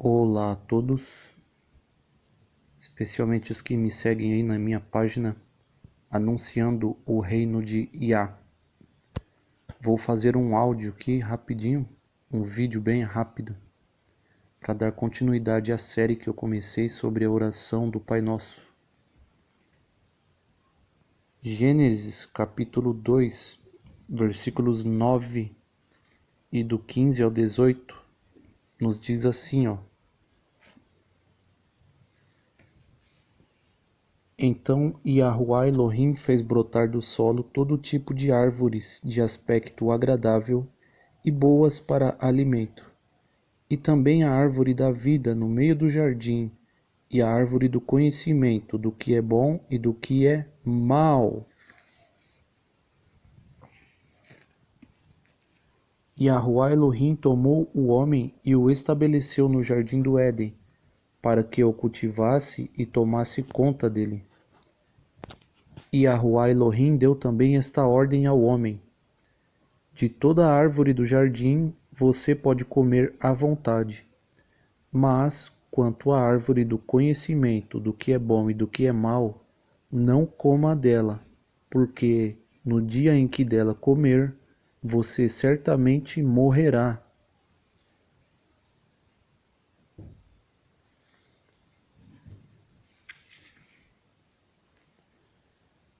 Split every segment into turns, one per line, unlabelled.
Olá a todos, especialmente os que me seguem aí na minha página anunciando o reino de Iá. Vou fazer um áudio aqui rapidinho, um vídeo bem rápido, para dar continuidade à série que eu comecei sobre a oração do Pai Nosso. Gênesis capítulo 2, versículos 9 e do 15 ao 18, nos diz assim, ó. Então Yahuwá Elohim fez brotar do solo todo tipo de árvores de aspecto agradável e boas para alimento, e também a árvore da vida no meio do jardim, e a árvore do conhecimento do que é bom e do que é mal. Yahuwá Elohim tomou o homem e o estabeleceu no jardim do Éden, para que o cultivasse e tomasse conta dele. E Yahuwá Elohim deu também esta ordem ao homem: de toda a árvore do jardim você pode comer à vontade, mas quanto à árvore do conhecimento do que é bom e do que é mal, não coma dela, porque no dia em que dela comer, você certamente morrerá.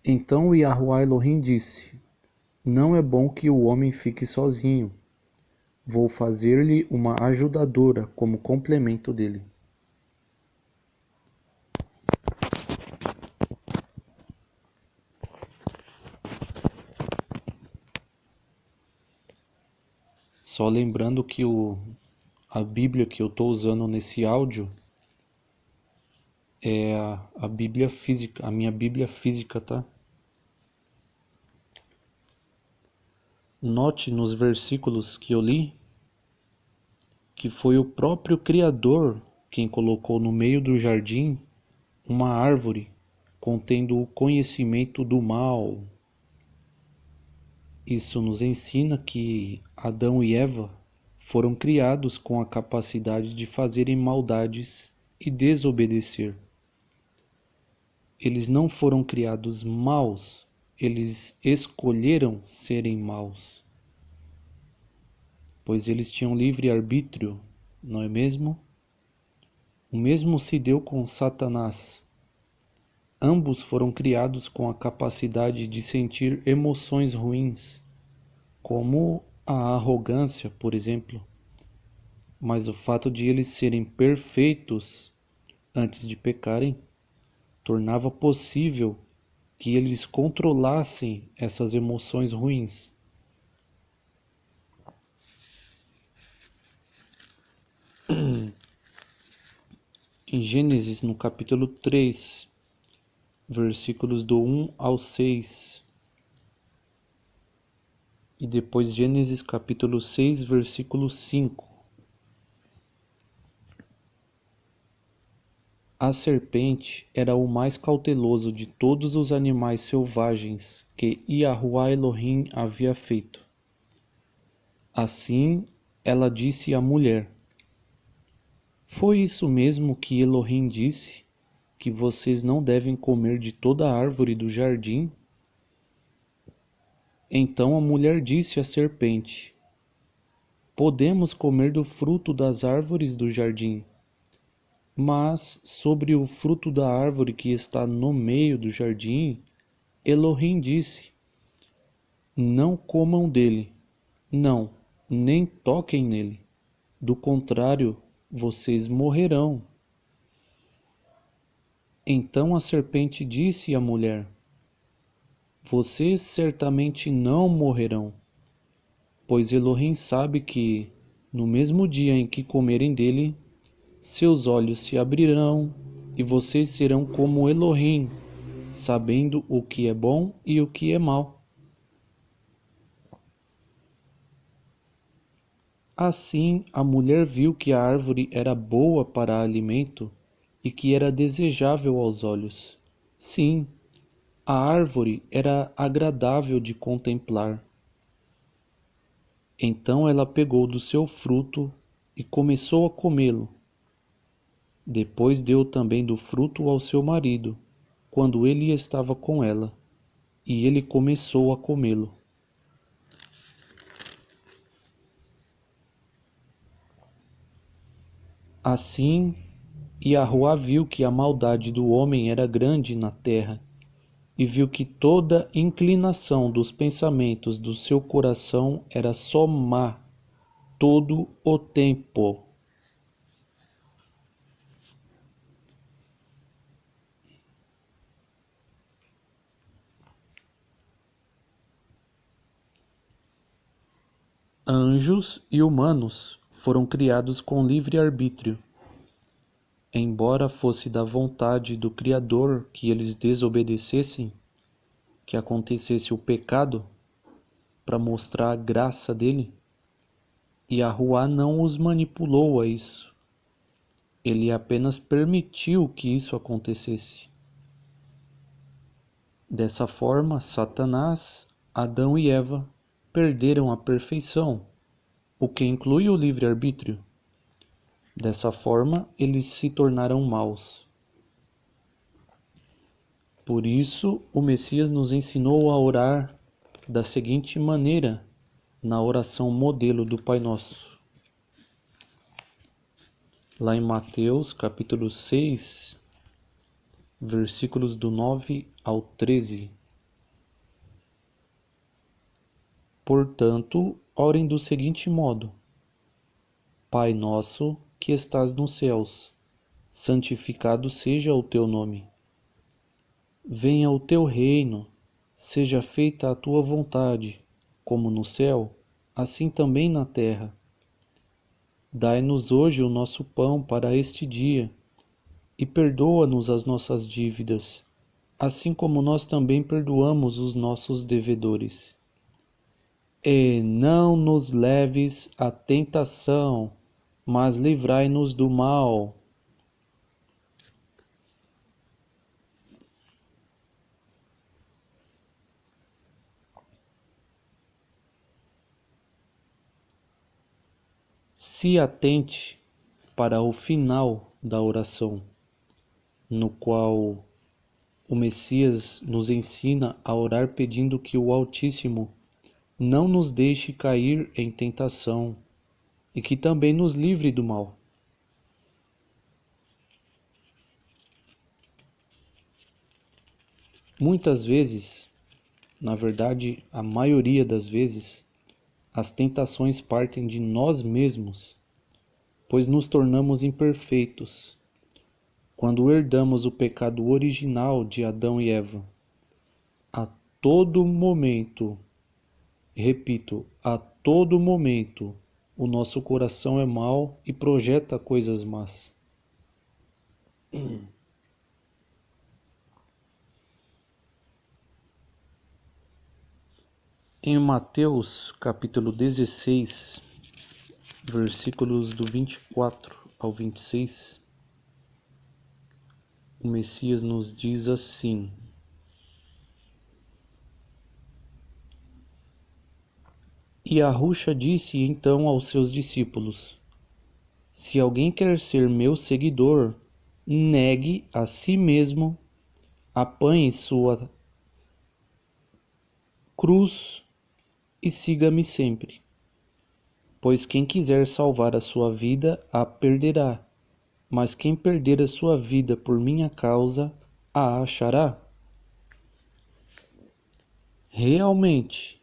Então Yahuwá Elohim disse: não é bom que o homem fique sozinho. Vou fazer-lhe uma ajudadora como complemento dele. Só lembrando que a Bíblia que eu estou usando nesse áudio é a Bíblia física, a minha Bíblia física, tá? Note nos versículos que eu li que foi o próprio Criador quem colocou no meio do jardim uma árvore contendo o conhecimento do mal. Isso nos ensina que Adão e Eva foram criados com a capacidade de fazerem maldades e desobedecer. Eles não foram criados maus, eles escolheram serem maus, pois eles tinham livre arbítrio, não é mesmo? O mesmo se deu com Satanás. Ambos foram criados com a capacidade de sentir emoções ruins, como a arrogância, por exemplo. Mas o fato de eles serem perfeitos antes de pecarem tornava possível que eles controlassem essas emoções ruins. Em Gênesis, no capítulo 3, versículos do 1 ao 6, e depois Gênesis capítulo 6, versículo 5. A serpente era o mais cauteloso de todos os animais selvagens que Yahuwá Elohim havia feito. Assim ela disse à mulher: foi isso mesmo que Elohim disse, que vocês não devem comer de toda a árvore do jardim? Então a mulher disse à serpente: podemos comer do fruto das árvores do jardim, mas sobre o fruto da árvore que está no meio do jardim, Elohim disse: não comam dele, não, nem toquem nele, do contrário, vocês morrerão. Então a serpente disse à mulher: vocês certamente não morrerão, pois Elohim sabe que, no mesmo dia em que comerem dele, seus olhos se abrirão e vocês serão como Elohim, sabendo o que é bom e o que é mal. Assim a mulher viu que a árvore era boa para alimento e que era desejável aos olhos. Sim, a árvore era agradável de contemplar. Então ela pegou do seu fruto e começou a comê-lo, Depois deu também do fruto ao seu marido, quando ele estava com ela, e ele começou a comê-lo. Assim, Yahuá viu que a maldade do homem era grande na terra, e viu que toda inclinação dos pensamentos do seu coração era só má todo o tempo. Anjos e humanos foram criados com livre arbítrio. Embora fosse da vontade do Criador que eles desobedecessem, que acontecesse o pecado, para mostrar a graça dele, Yahuá não os manipulou a isso. Ele apenas permitiu que isso acontecesse. Dessa forma, Satanás, Adão e Eva perderam a perfeição, o que inclui o livre-arbítrio. Dessa forma, eles se tornaram maus. Por isso, o Messias nos ensinou a orar da seguinte maneira na oração modelo do Pai Nosso. Lá em Mateus, capítulo 6, versículos do 9 ao 13. Portanto, orem do seguinte modo: Pai nosso, que estás nos céus, santificado seja o teu nome. Venha o teu reino, seja feita a tua vontade, como no céu, assim também na terra. Dai-nos hoje o nosso pão para este dia, e perdoa-nos as nossas dívidas, assim como nós também perdoamos os nossos devedores. E não nos leves à tentação, mas livrai-nos do mal. Se atente para o final da oração, no qual o Messias nos ensina a orar pedindo que o Altíssimo não nos deixe cair em tentação e que também nos livre do mal. Muitas vezes, na verdade, a maioria das vezes, as tentações partem de nós mesmos, pois nos tornamos imperfeitos quando herdamos o pecado original de Adão e Eva. A todo momento, repito, a todo momento, o nosso coração é mau e projeta coisas más. Em Mateus, capítulo 16, versículos do 24 ao 26, o Messias nos diz assim: E Yahushua disse então aos seus discípulos: Se alguém quer ser meu seguidor, negue a si mesmo, apanhe sua cruz e siga-me sempre. Pois quem quiser salvar a sua vida, a perderá, mas quem perder a sua vida por minha causa, a achará. Realmente,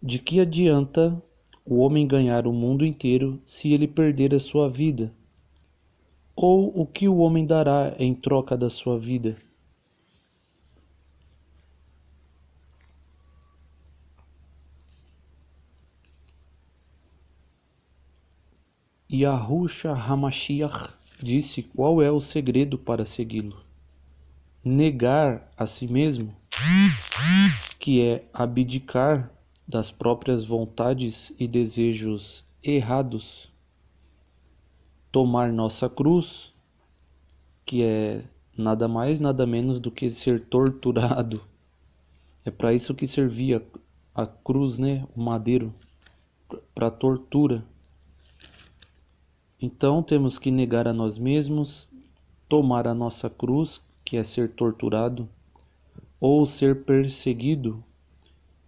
de que adianta o homem ganhar o mundo inteiro se ele perder a sua vida? Ou o que o homem dará em troca da sua vida? Yahushua HaMashiach disse qual é o segredo para segui-lo: negar a si mesmo, que é abdicar das próprias vontades e desejos errados, tomar nossa cruz, que é nada mais nada menos do que ser torturado. É para isso que servia a cruz, né, o madeiro, para tortura. Então temos que negar a nós mesmos, tomar a nossa cruz, que é ser torturado, ou ser perseguido,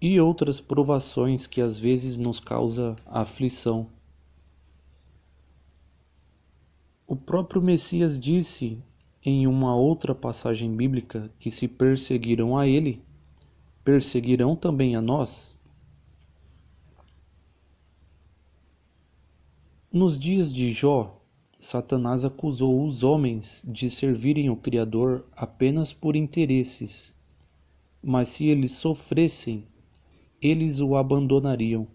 e outras provações que às vezes nos causa aflição. O próprio Messias disse em uma outra passagem bíblica que se perseguiram a ele, perseguirão também a nós. Nos dias de Jó, Satanás acusou os homens de servirem o Criador apenas por interesses, mas se eles sofressem, eles o abandonariam.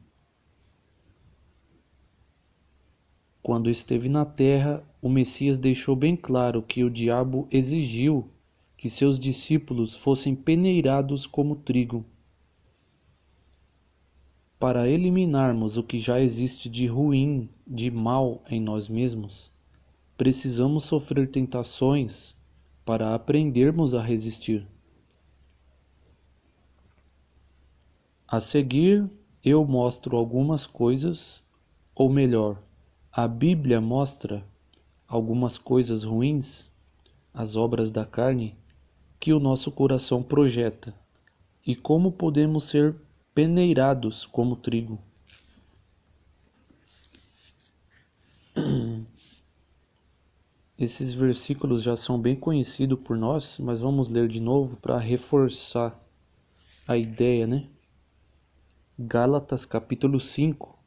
Quando esteve na terra, o Messias deixou bem claro que o diabo exigiu que seus discípulos fossem peneirados como trigo. Para eliminarmos o que já existe de ruim, de mal em nós mesmos, precisamos sofrer tentações para aprendermos a resistir. A seguir, eu mostro algumas coisas, ou melhor, a Bíblia mostra algumas coisas ruins, as obras da carne, que o nosso coração projeta, e como podemos ser peneirados como trigo. Esses versículos já são bem conhecidos por nós, mas vamos ler de novo para reforçar a ideia, né? Gálatas capítulo 5,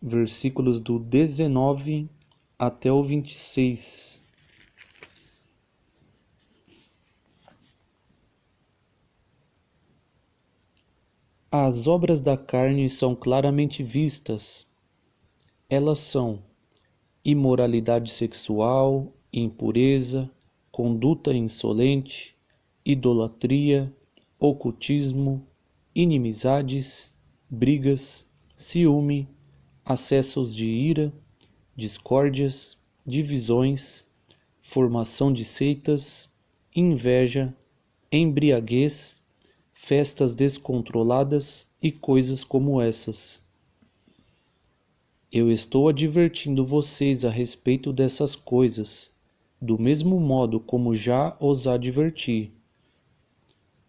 versículos do 19 até o 26. As obras da carne são claramente vistas. Elas são imoralidade sexual, impureza, conduta insolente, idolatria, ocultismo, inimizades, brigas, ciúme, acessos de ira, discórdias, divisões, formação de seitas, inveja, embriaguez, festas descontroladas e coisas como essas. Eu estou advertindo vocês a respeito dessas coisas, do mesmo modo como já os adverti.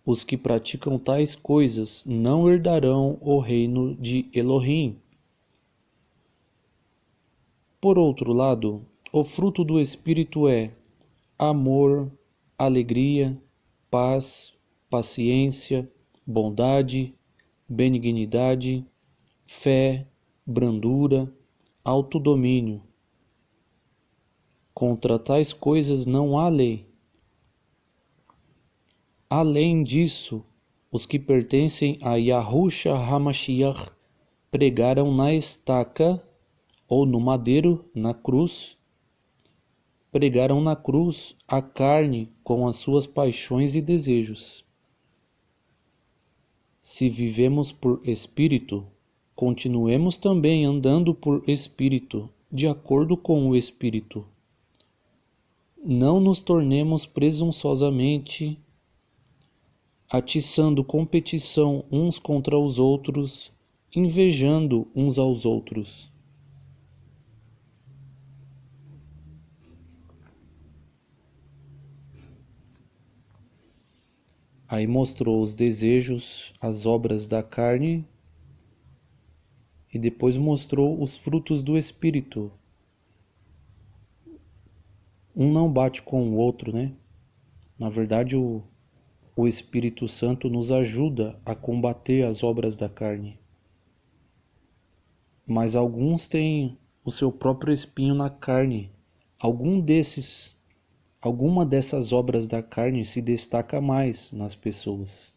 Os que praticam tais coisas não herdarão o reino de Elohim. Por outro lado, o fruto do Espírito é amor, alegria, paz, paciência, bondade, benignidade, fé, brandura, autodomínio. Contra tais coisas não há lei. Além disso, os que pertencem a Yahushua HaMashiach pregaram na estaca ou no madeiro, na cruz, pregaram na cruz a carne com as suas paixões e desejos. Se vivemos por espírito, continuemos também andando por espírito, de acordo com o espírito. Não nos tornemos presunçosamente, atiçando competição uns contra os outros, invejando uns aos outros. Aí mostrou os desejos, as obras da carne, e depois mostrou os frutos do Espírito. Um não bate com o outro, né? Na verdade, o Espírito Santo nos ajuda a combater as obras da carne. Mas alguns têm o seu próprio espinho na carne. Alguma dessas obras da carne se destaca mais nas pessoas.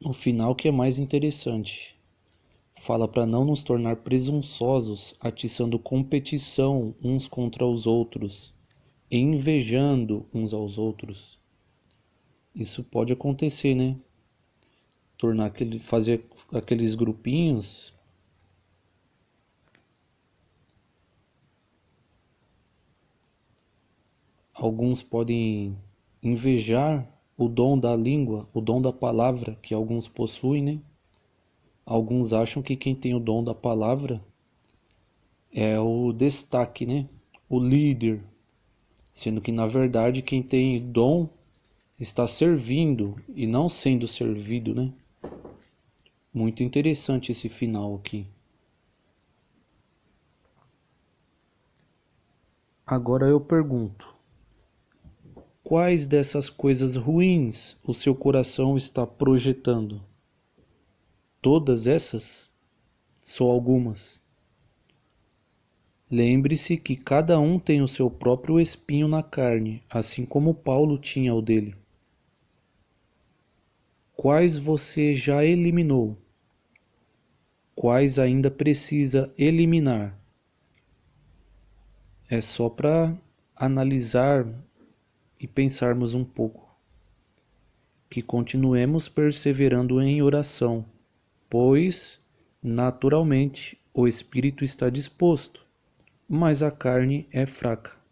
O final que é mais interessante. Fala para não nos tornar presunçosos, atiçando competição uns contra os outros, e invejando uns aos outros. Isso pode acontecer, né? Fazer aqueles grupinhos. Alguns podem invejar o dom da língua, o dom da palavra que alguns possuem, né? Alguns acham que quem tem o dom da palavra é o destaque, né? O líder, sendo que na verdade quem tem dom está servindo e não sendo servido, né? Muito interessante esse final aqui. Agora eu pergunto: quais dessas coisas ruins o seu coração está projetando? Todas essas? Só algumas? Lembre-se que cada um tem o seu próprio espinho na carne, assim como Paulo tinha o dele. Quais você já eliminou? Quais ainda precisa eliminar? É só para analisar e pensarmos um pouco. Que continuemos perseverando em oração, pois, naturalmente, o espírito está disposto, mas a carne é fraca.